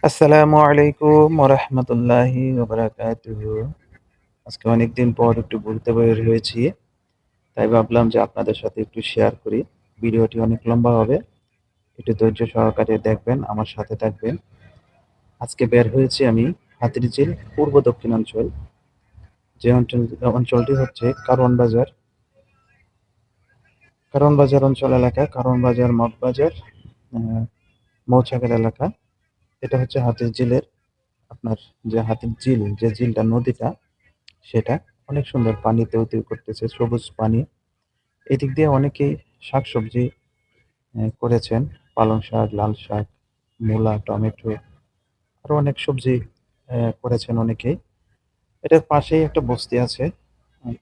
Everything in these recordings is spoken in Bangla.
আসসালামু আলাইকুম ওরহমতুল্লাহি ওবারাকাতুহু। আজকে অনেকদিন পর একটু ঘুরতে বের হয়েছি। তাই ভাবলাম যে আপনাদের সাথে একটু শেয়ার করি। ভিডিওটি অনেক লম্বা হবে। একটু ধৈর্য সহকারে দেখবেন, আমার সাথে থাকবেন। আজকে বের হয়েছি আমি হাতিরঝিল পূর্ব দক্ষিণাঞ্চল। যে অঞ্চলটি হচ্ছে কারওয়ান বাজার। কারওয়ান বাজার অঞ্চল এলাকা, কারওয়ান বাজার, মগবাজার, আহ, মৌচাকের এলাকা। এটা হচ্ছে হাতিরঝিলের আপনার যে হাতিরঝিল, যে ঝিলটা, নদীটা, সেটা অনেক সুন্দর, পানিতে উতু করতেছে, সবুজ পানি। এদিক দিয়ে অনেকেই শাকসবজি করেছেন। পালং শাক, লাল শাক, মূলা, টমেটো, আরো অনেক সবজি করেছেন অনেকেই। এটার পাশেই একটা বস্তি আছে। উম,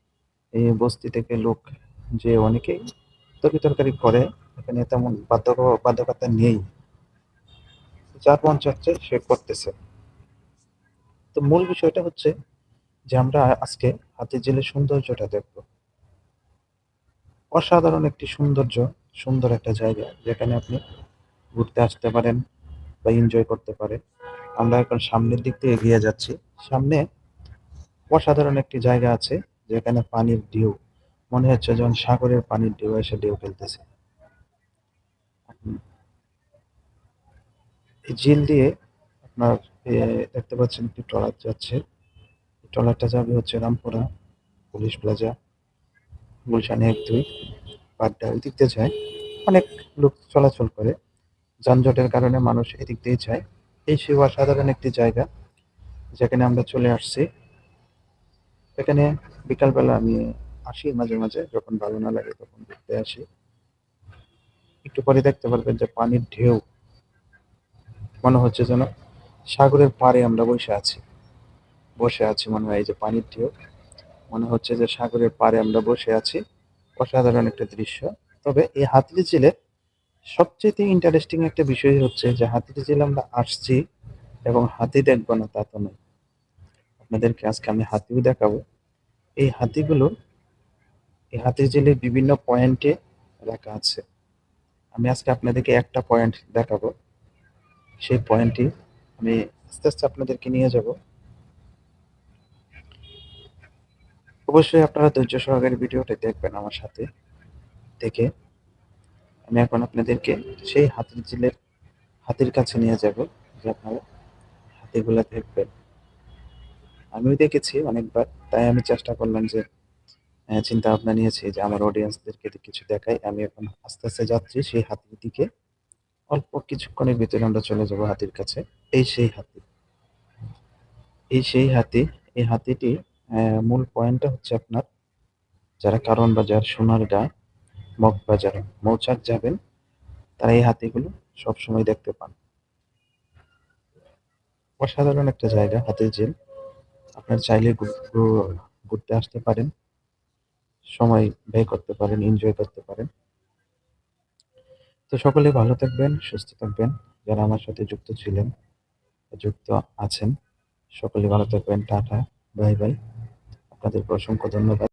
এই বস্তি থেকে লোক যে অনেকেই তরকারি করে। এখানে তেমন বাধ্যকতা নেই, যার মন চাচ্ছে সে করতেছে। তো মূল বিষয়টা হচ্ছে যে আমরা আজকে হাতির ঝিলের সৌন্দর্যটা দেখবো। অসাধারণ একটি সৌন্দর্য, সুন্দর একটা জায়গা যেখানে আপনি ঘুরতে আসতে পারেন বা এনজয় করতে পারেন। আমরা এখন সামনের দিক দিয়ে এগিয়ে যাচ্ছি। সামনে অসাধারণ একটি জায়গা আছে যেখানে পানির ঢেউ, মনে হচ্ছে যেমন সাগরের পানির ঢেউ এসে ঢেউ ফেলতেছে। এই ঝিল দিয়ে আপনার এ, দেখতে পাচ্ছেন একটি ট্রলার যাচ্ছে। এই ট্রলারটা যাবে হচ্ছে রামপুরা, পুলিশ প্লাজা, গুলশান ১-২, বাড্ডা, ওই দিক দিয়ে যায়। অনেক লোক চলাচল করে। যানজটের কারণে মানুষ এদিক দিয়ে যায়। এই সেই অসাধারণ একটি জায়গা যেখানে আমরা চলে আসছি। এখানে বিকালবেলা আমি আসি মাঝে মাঝে, যখন ভালো না লাগে তখন ঘুরতে আসি। একটু পরে দেখতে পারবেন যে পানির ঢেউ, মনে হচ্ছে যেন সাগরের পাড়ে আমরা বসে আছি মনে হয়। এই যে পানির ঢেউ, মনে হচ্ছে যে সাগরের পাড়ে আমরা বসে আছি। অসাধারণ একটা দৃশ্য। তবে এই হাতিরঝিলে সবচেয়ে ইন্টারেস্টিং একটা বিষয় হচ্ছে যে হাতিরঝিলে আমরা আসছি এবং হাতি দেখবো না তা তো নয়। আপনাদেরকে আজকে আমি হাতিও দেখাবো। এই হাতিগুলো এই হাতিরঝিলের বিভিন্ন পয়েন্টে রাখা আছে। আমি আজকে আপনাদেরকে একটা পয়েন্ট দেখাবো। সেই পয়েন্টটি আমি আস্তে আস্তে আপনাদেরকে নিয়ে যাব। অবশ্যই আপনারা ধৈর্য সহকারে ভিডিওটা দেখবেন আমার সাথে। দেখে আমি এখন আপনাদেরকে সেই হাতির ঝিলের হাতির কাছে নিয়ে যাব, যে আপনারা হাতিগুলা দেখবেন। আমিও দেখেছি অনেকবার, তাই আমি চেষ্টা করলাম যে চিন্তা ভাবনা নিয়েছি যে আমার অডিয়েন্সদেরকে কিছু দেখাই। আমি এখন আস্তে আস্তে যাচ্ছি সেই হাতির দিকে। অল্প কিছুক্ষণের ভিতরে আমরা চলে যাব হাতির কাছে। এই সেই হাতি, এই সেই হাতি। এই হাতিটি মূল পয়েন্টটা হচ্ছে আপনার, যারা কারওয়ান বাজার, সোনারগাঁ, মগবাজার, মৌচাক যাবেন, তারা এই হাতিগুলো সবসময় দেখতে পান। অসাধারণ একটা জায়গা হাতির ঝিল। আপনার চাইলে ঘুরতে আসতে পারেন, সময় ব্যয় করতে পারেন, এনজয় করতে পারেন। তো সকলে ভালো থাকবেন, সুস্থ থাকবেন। যারা আমার সাথে যুক্ত ছিলেন, যুক্ত আছেন, সকলে ভালো থাকবেন। Tata, bye bye. আপনাদেরকে অসংখ্য ধন্যবাদ।